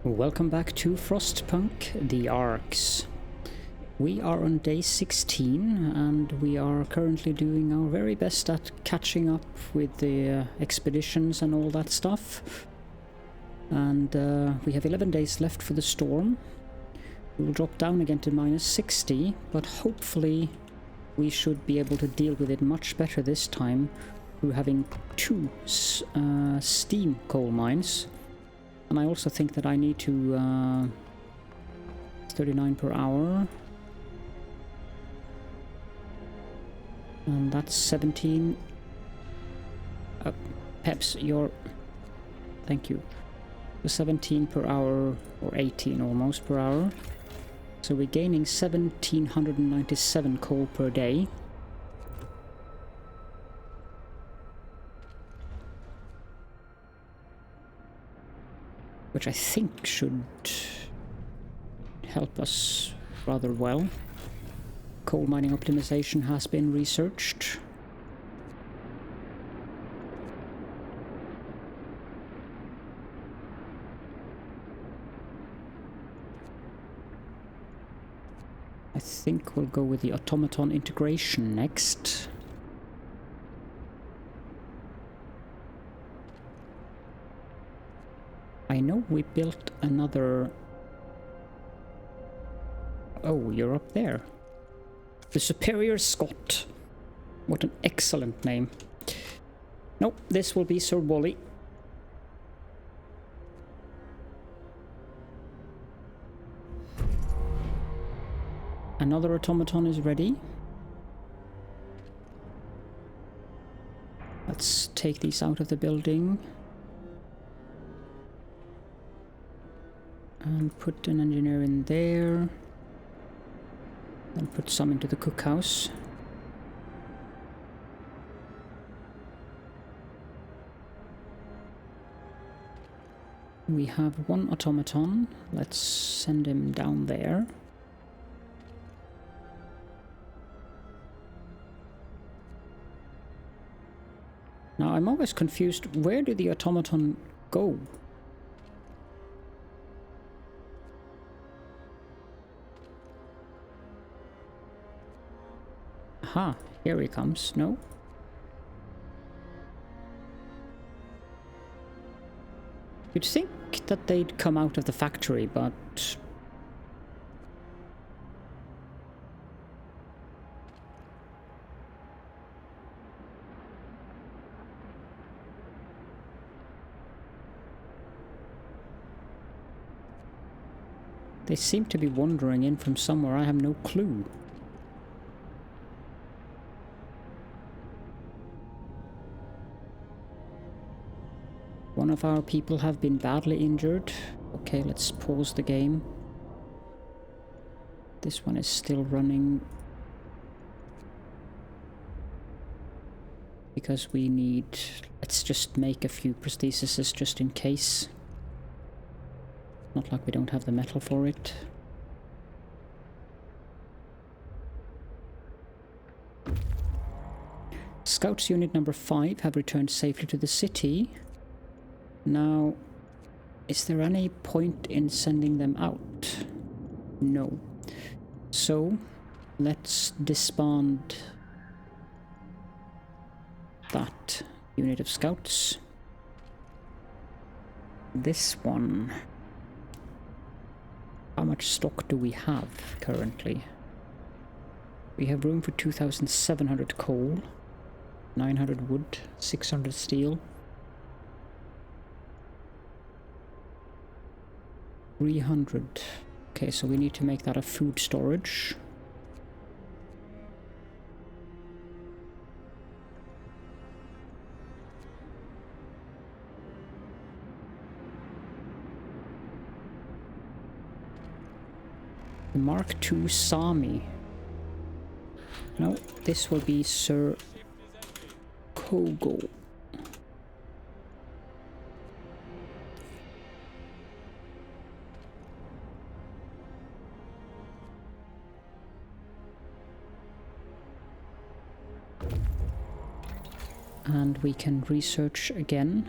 Welcome back to Frostpunk, the Arks. We are on day 16 and we are currently doing our very best at catching up with the expeditions and all that stuff. And we have 11 days left for the storm. We will drop down again to -60, but hopefully we should be able to deal with it much better this time through having two steam coal mines. And I also think that I need to 39 per hour. And that's 17. Peps, thank you. 17 per hour, or 18 almost per hour. So we're gaining 1797 coal per day. Which I think should help us rather well. Coal mining optimization has been researched. I think we'll go with the automaton integration next. I know we built another... Oh, you're up there. The Superior Scott. What an excellent name. Nope, this will be Sir Wally. Another automaton is ready. Let's take these out of the building. And put an engineer in there. And put some into the cookhouse. We have one automaton. Let's send him down there. Now I'm always confused. Where do the automaton go? Aha, here he comes. No? You'd think that they'd come out of the factory, but... They seem to be wandering in from somewhere. I have no clue. One of our people have been badly injured. Okay, let's pause the game. This one is still running. Because we need... Let's just make a few prostheses just in case. Not like we don't have the metal for it. Scouts unit number 5 have returned safely to the city. Now, is there any point in sending them out? No. So, let's disband that unit of scouts. This one. How much stock do we have currently? We have room for 2,700 coal, 900 wood, 600 steel. 300. Okay, so we need to make that a food storage. The Mark II Sami. No, this will be Sir Kogo. And we can research again.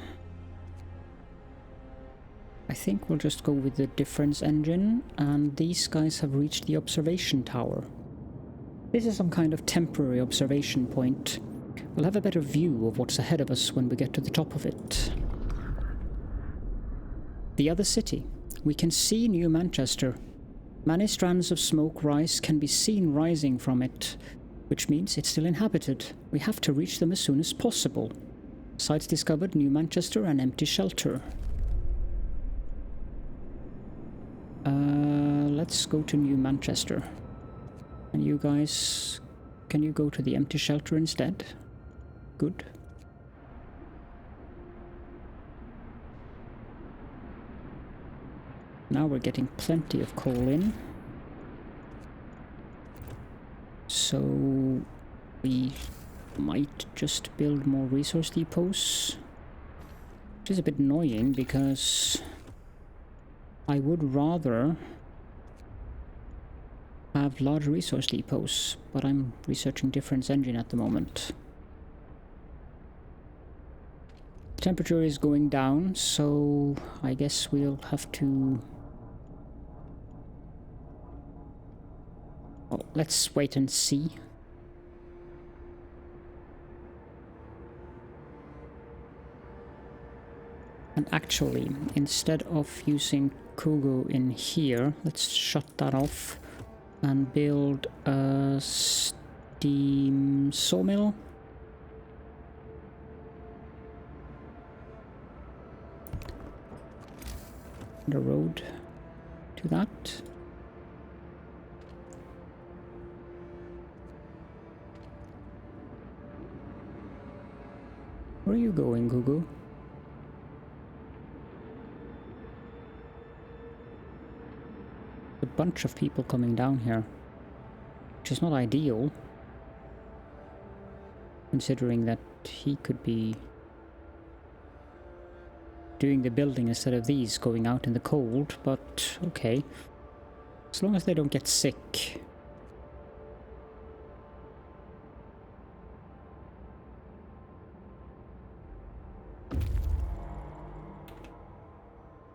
I think we'll just go with the difference engine, and these guys have reached the observation tower. This is some kind of temporary observation point. We'll have a better view of what's ahead of us when we get to the top of it. The other city. We can see New Manchester. Many strands of smoke can be seen rising from it, which means it's still inhabited. We have to reach them as soon as possible. Sites discovered: New Manchester and empty shelter. Let's go to New Manchester. And you guys, can you go to the empty shelter instead? Good. Now we're getting plenty of coal in. So we might just build more resource depots. Which is a bit annoying because I would rather have large resource depots, but I'm researching difference engine at the moment. Temperature is going down, so I guess we'll have to... Oh, let's wait and see. And actually, instead of using Kugo in here, let's shut that off and build a steam sawmill. The road to that. Where are you going, Kugo? A bunch of people coming down here, which is not ideal, considering that he could be doing the building instead of these going out in the cold, but okay. As long as they don't get sick.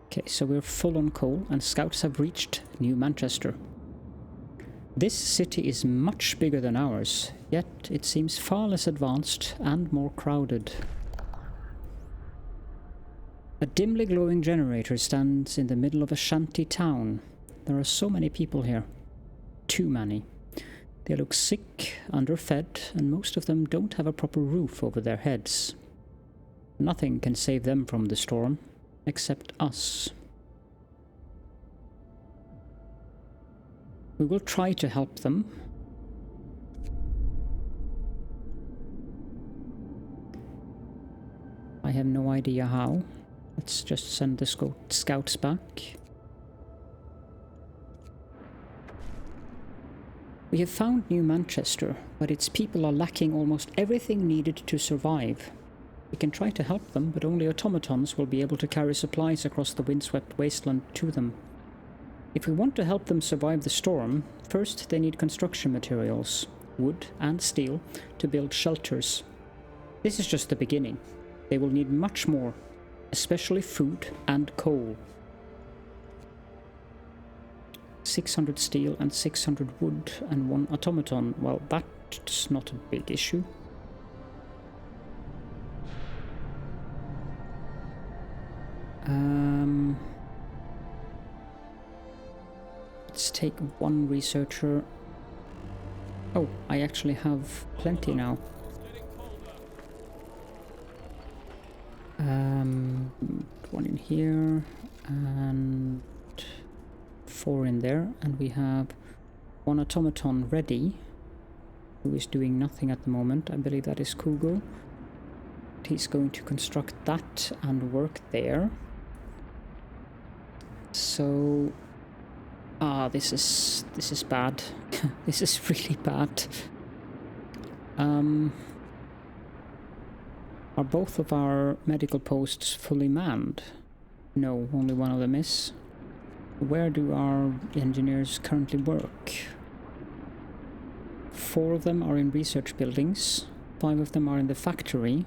Okay, so we're full on coal, and scouts have reached New Manchester. This city is much bigger than ours, yet it seems far less advanced and more crowded. A dimly glowing generator stands in the middle of a shanty town. There are so many people here. Too many. They look sick, underfed, and most of them don't have a proper roof over their heads. Nothing can save them from the storm. Except us. We will try to help them. I have no idea how. Let's just send the scouts back. We have found New Manchester, but its people are lacking almost everything needed to survive. We can try to help them, but only automatons will be able to carry supplies across the windswept wasteland to them. If we want to help them survive the storm, first they need construction materials, wood and steel, to build shelters. This is just the beginning. They will need much more, especially food and coal. 600 steel and 600 wood and 1 automaton. Well, that's not a big issue. Let's take 1 researcher. Oh, I actually have plenty now. 1 in here and 4 in there, and we have 1 automaton ready, who is doing nothing at the moment. I believe that is Kugo. He's going to construct that and work there. So, this is bad. This is really bad. Are both of our medical posts fully manned? No, only 1 of them is. Where do our engineers currently work? 4 of them are in research buildings, 5 of them are in the factory,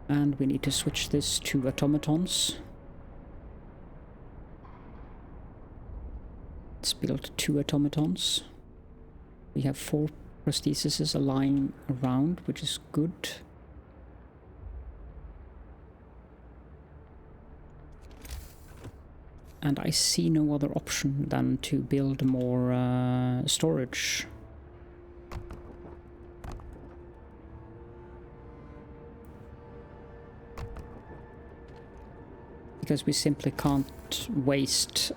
and we need to switch this to automatons. Let's build 2 automatons. We have 4 prostheses lying around, which is good. And I see no other option than to build more storage. Because we simply can't waste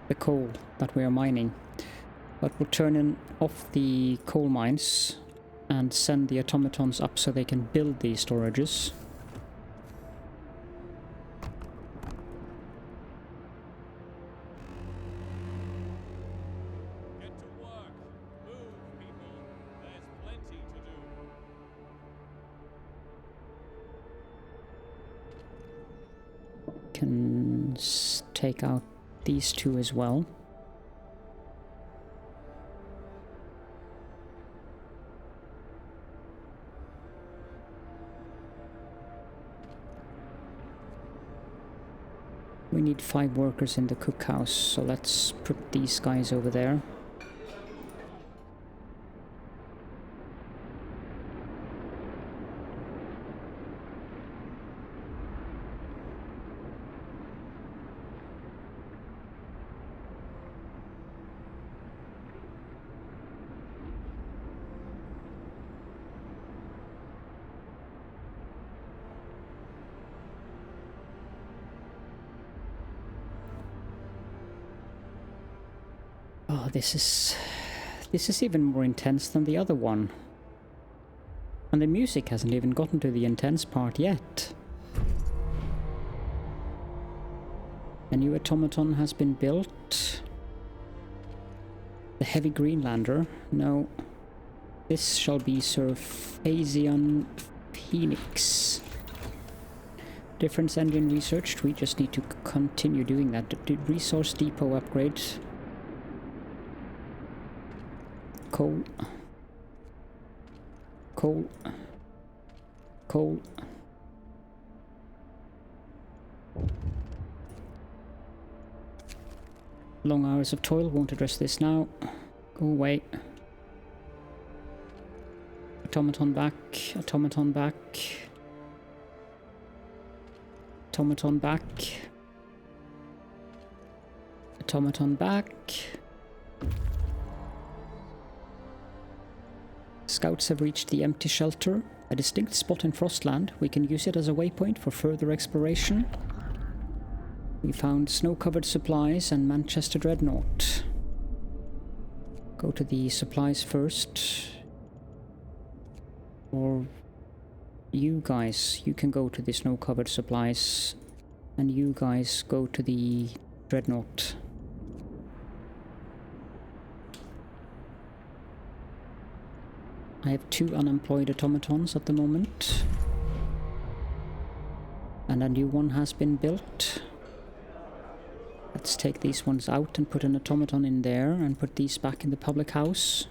the coal that we are mining. But we'll turn off the coal mines and send the automatons up so they can build these storages. Can take out these 2 as well. We need 5 workers in the cookhouse, so let's put these guys over there. Oh, this is even more intense than the other one. And the music hasn't even gotten to the intense part yet. A new automaton has been built. The heavy Greenlander. No. This shall be Sir Phasian Phoenix. Difference engine researched. We just need to continue doing that. The resource depot upgrade. Coal. Coal. Coal. Long hours of toil, won't address this now. Go away. Automaton back, automaton back. Automaton back. Automaton back. Scouts have reached the empty shelter, a distinct spot in Frostland. We can use it as a waypoint for further exploration. We found snow-covered supplies and Manchester Dreadnought. Go to the supplies first. Or you guys, you can go to the snow-covered supplies. And you guys go to the Dreadnought. I have 2 unemployed automatons at the moment. And a new one has been built. Let's take these ones out and put an automaton in there and put these back in the public house.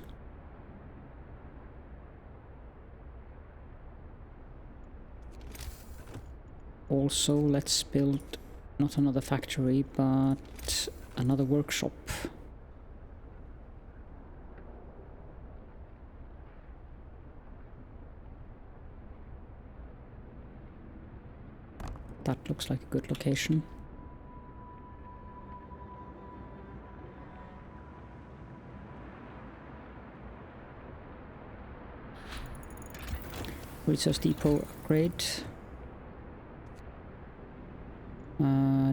Also, let's build not another factory, but another workshop. That looks like a good location. Resource depot upgrade.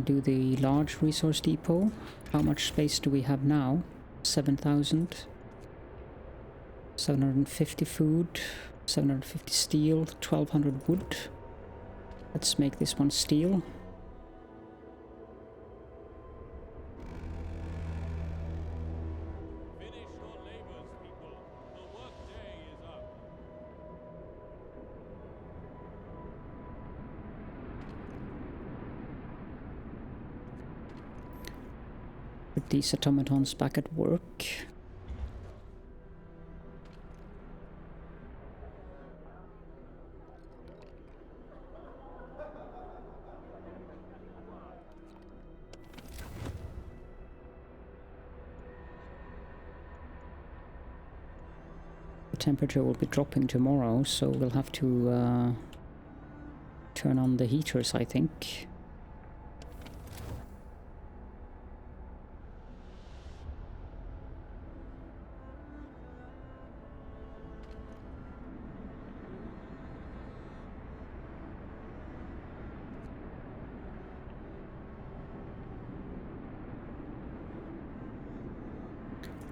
Do the large resource depot. How much space do we have now? 7,000. 750 food. 750 steel. 1,200 wood. Let's make this one steel. Finish your labors, people. The work day is up. Put these automatons back at work. temperature will be dropping tomorrow, so we'll have to turn on the heaters, I think.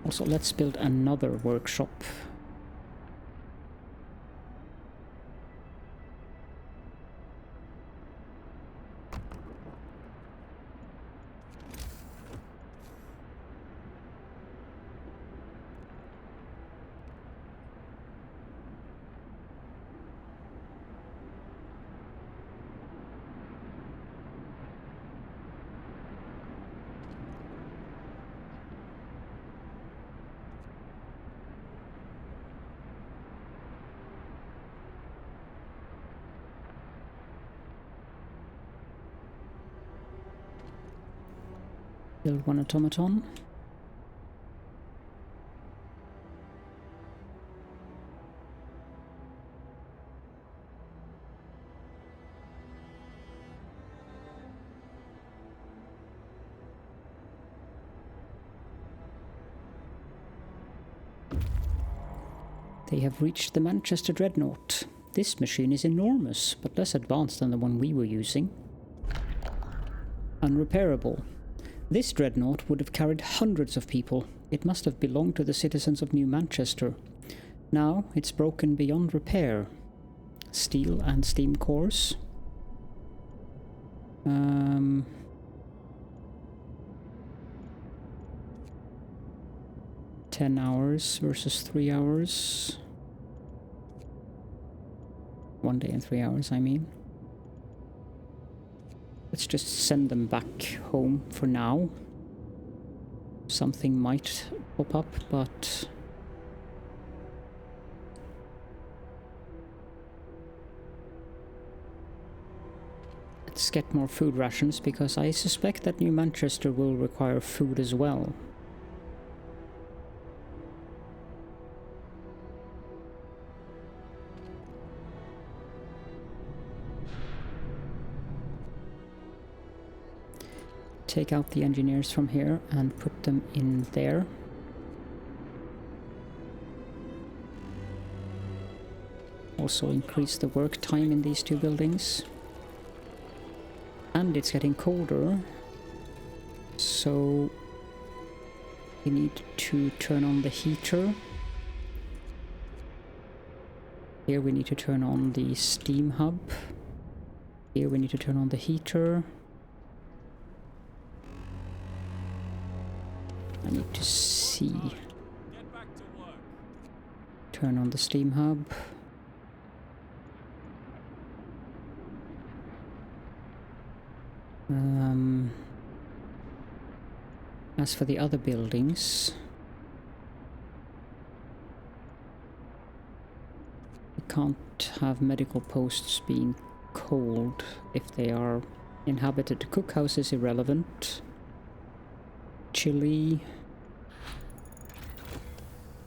Also, let's build another workshop. Build one automaton. They have reached the Manchester Dreadnought. This machine is enormous, but less advanced than the one we were using. Unrepairable. This dreadnought would have carried hundreds of people. It must have belonged to the citizens of New Manchester. Now it's broken beyond repair. Steel and steam cores. 10 hours versus 3 hours. 1 day and 3 hours, I mean. Let's just send them back home for now. Something might pop up, but... let's get more food rations, because I suspect that New Manchester will require food as well. Take out the engineers from here and put them in there. Also increase the work time in these two buildings. And it's getting colder, so we need to turn on the heater. Here we need to turn on the steam hub. Here we need to turn on the heater. I need to see. Get back to work. Turn on the steam hub. As for the other buildings, we can't have medical posts being cold if they are inhabited. Cookhouse is irrelevant. Chile.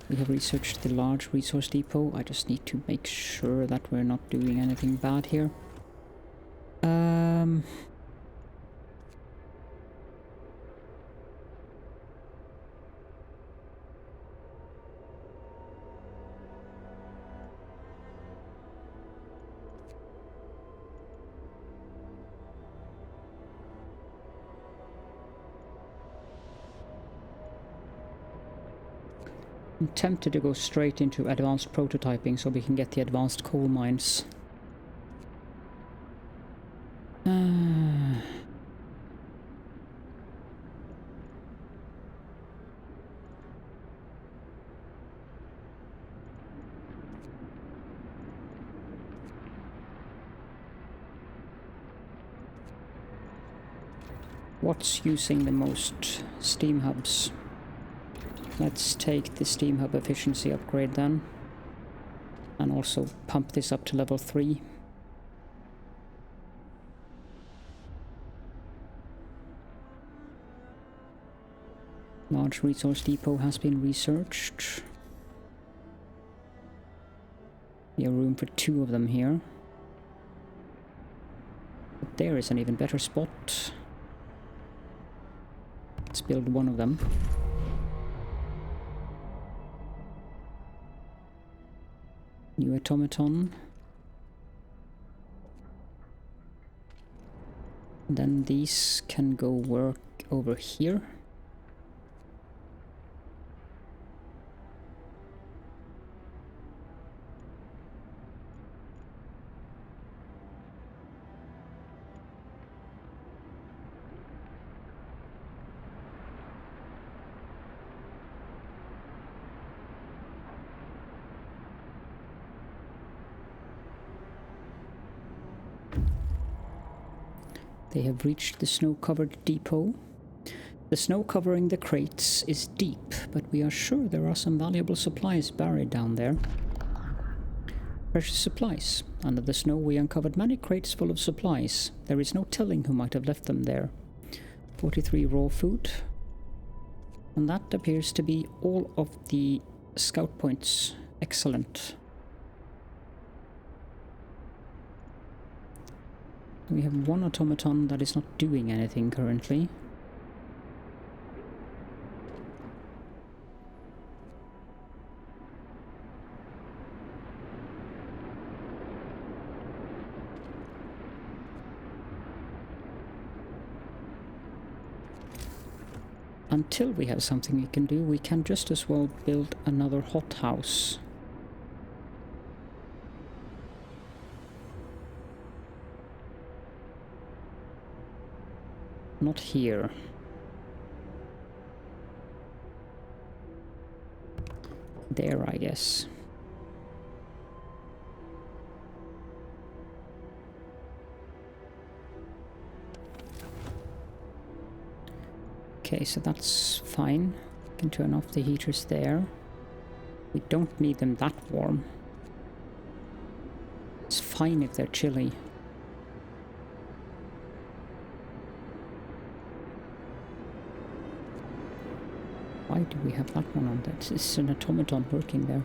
We have researched the large resource depot. I just need to make sure that we're not doing anything bad here. I'm tempted to go straight into advanced prototyping so we can get the advanced coal mines. What's using the most steam hubs? Let's take the steam hub efficiency upgrade then, and also pump this up to level 3. Large resource depot has been researched. We have room for 2 of them here. But there is an even better spot. Let's build 1 of them. New automaton. And then these can go work over here. They have reached the snow-covered depot. The snow covering the crates is deep, but we are sure there are some valuable supplies buried down there. Precious supplies. Under the snow we uncovered many crates full of supplies. There is no telling who might have left them there. 43 raw food. And that appears to be all of the scout points. Excellent. We have 1 automaton that is not doing anything currently. Until we have something we can do, we can just as well build another hothouse. Not here. There, I guess. Okay, so that's fine. We can turn off the heaters there. We don't need them that warm. It's fine if they're chilly. Why do we have that one on? That is an automaton working there.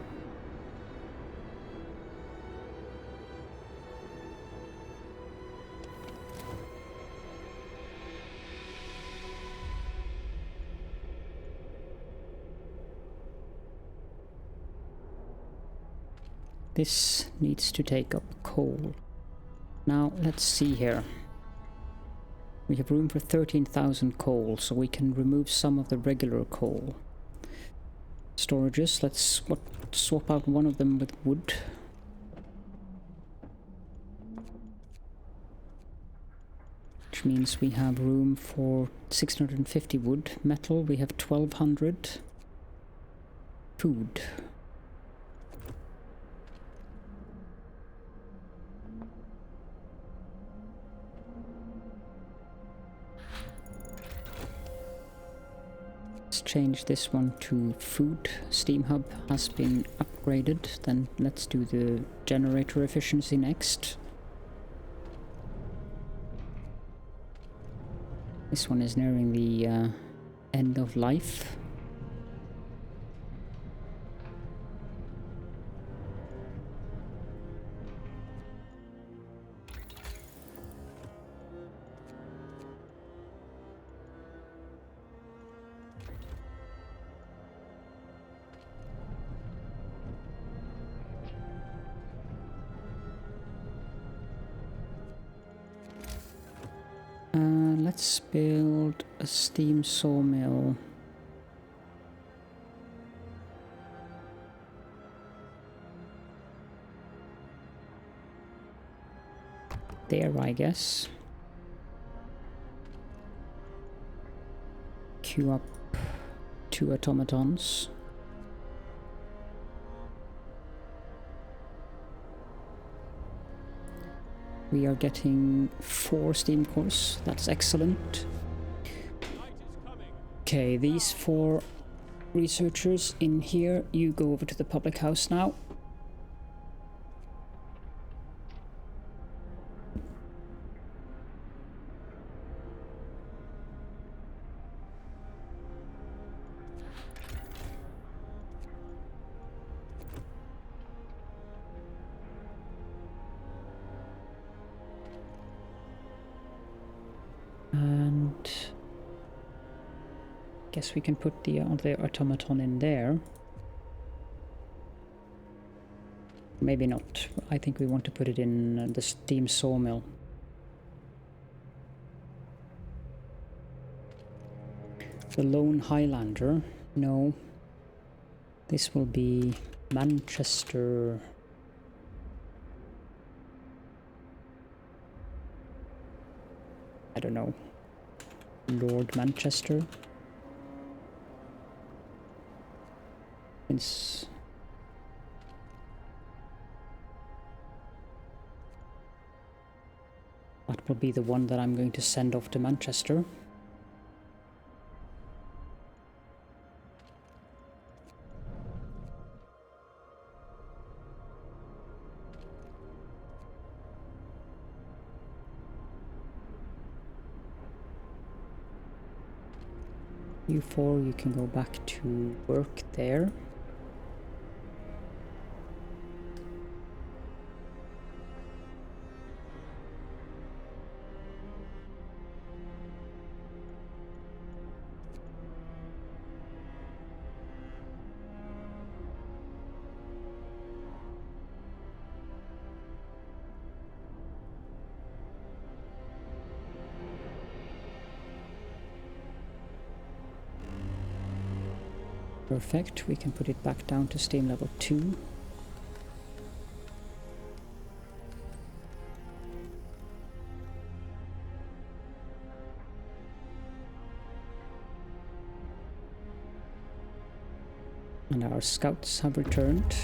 This needs to take up coal. Now, let's see here. We have room for 13,000 coal, so we can remove some of the regular coal. Storages, let's swap out 1 of them with wood. Which means we have room for 650 wood. Metal, we have 1,200. Food. Change this one to food. Steam hub has been upgraded. Then let's do the generator efficiency next. This one is nearing the end of life. Let's build a steam sawmill. There, I guess. Queue up 2 automatons. We are getting 4 steam cores. That's excellent. Okay, these 4 researchers in here, you go over to the public house now. And guess we can put the other automaton in there. Maybe not. I think we want to put it in the steam sawmill. The Lone Highlander. No. This will be Manchester. I don't know. Lord Manchester. Since that will be the one that I'm going to send off to Manchester. You four, you can go back to work there. Perfect, we can put it back down to steam level 2. And our scouts have returned.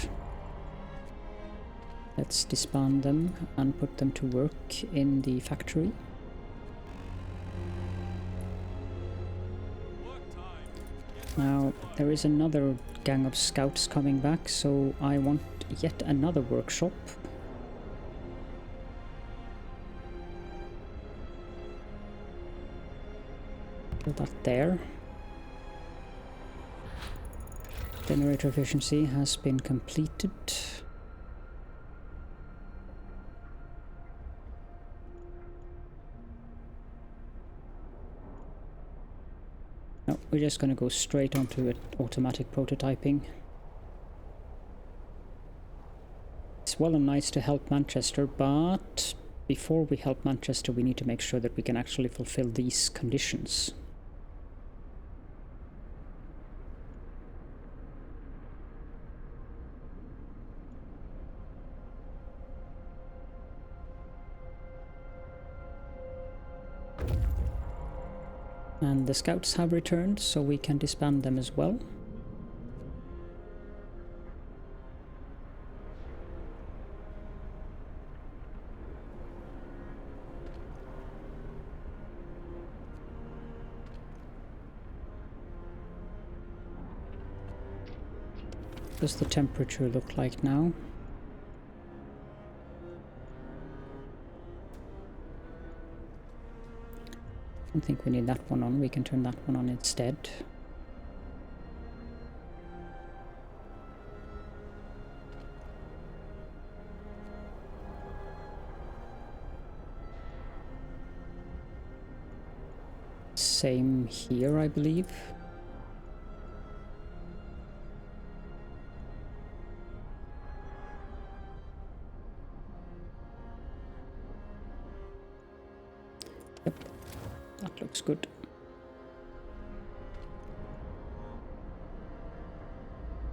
Let's disband them and put them to work in the factory. Now, there is another gang of scouts coming back, so I want yet another workshop. Put that there. Generator efficiency has been completed. No, we're just going to go straight onto it, automatic prototyping. It's well and nice to help Manchester, but before we help Manchester we need to make sure that we can actually fulfill these conditions. And the scouts have returned, so we can disband them as well. What does the temperature look like now? I don't think we need that one on, we can turn that one on instead. Same here, I believe. Yep. That looks good.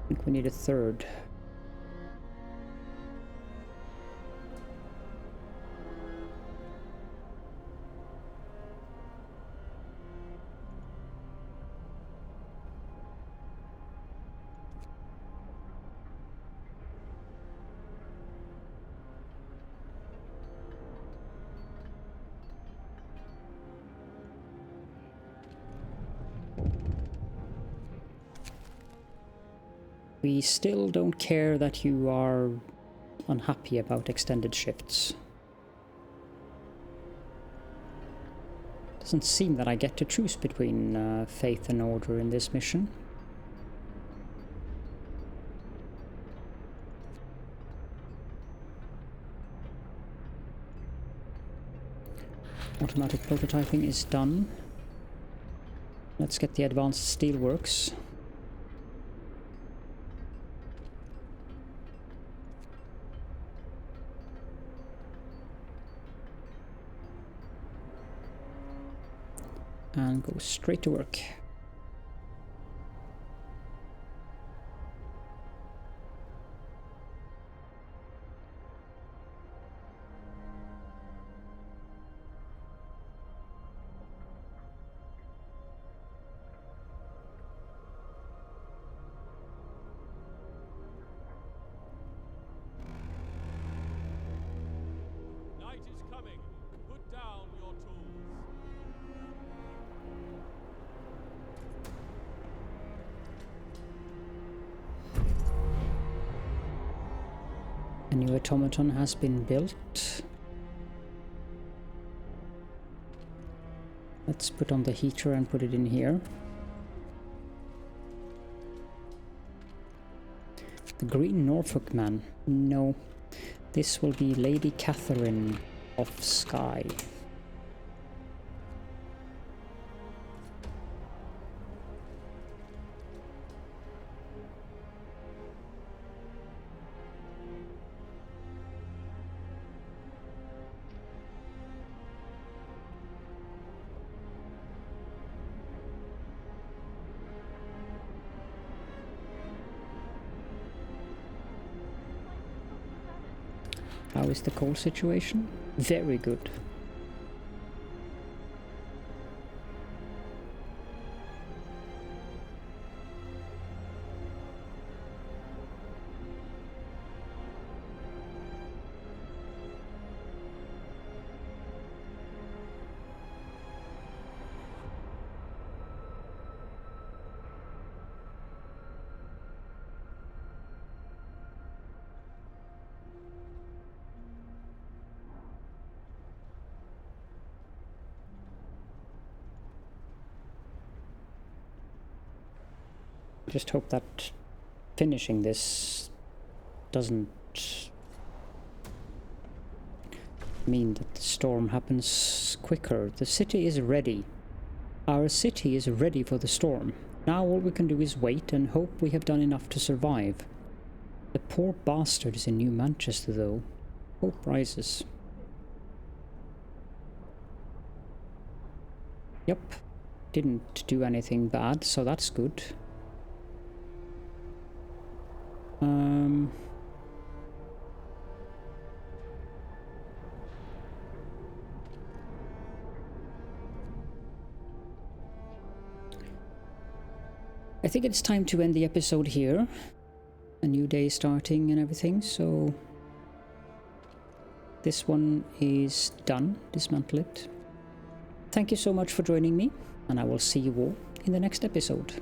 I think we need a third. We still don't care that you are unhappy about extended shifts. Doesn't seem that I get to choose between faith and order in this mission. Automatic prototyping is done. Let's get the advanced steelworks. And go straight to work. Night is coming. Put down your tools. A new automaton has been built. Let's put on the heater and put it in here. The Green Norfolk Man. No. This will be Lady Catherine of Skye. How is the coal situation? Very good. Just hope that finishing this doesn't mean that the storm happens quicker. The city is ready. Our city is ready for the storm. Now all we can do is wait and hope we have done enough to survive. The poor bastard is in New Manchester though. Hope rises. Yep. Didn't do anything bad, so that's good. I think it's time to end the episode here. A new day starting and everything, so this one is done. Dismantle it. Thank you so much for joining me, and I will see you all in the next episode.